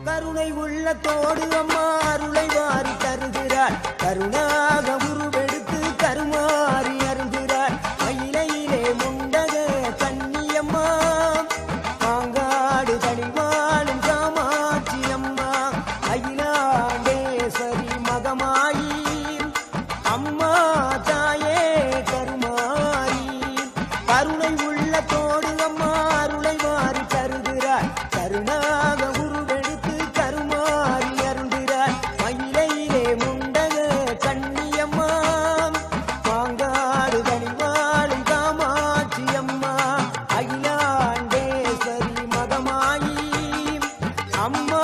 கருணை உள்ளத்தோடு அம்மா அருளை வாரி தருகிறார். கருணாக உருவெடுத்து கருமாறி அருகிறார். மயிலையிலே முண்டக கன்னியம்மா, மாங்காடு தனிவாழும் காமாட்சி அம்மா, அகிலாண்டேஸ்வரி மகமாயி அம்மா தாயே கருமாரி. கருணை உள்ளத்தோடு அம்மா அருளை வாரி தருகிறார். கருணாக உருவெடுத்து கருமாறி அருள்கிறார். மயிலையிலே முண்டக கன்னியம்மா, மாங்காடு தனிவாழும் காமாட்சி அம்மா, அகிலாண்டேஸ்வரி மகமாயி அம்மா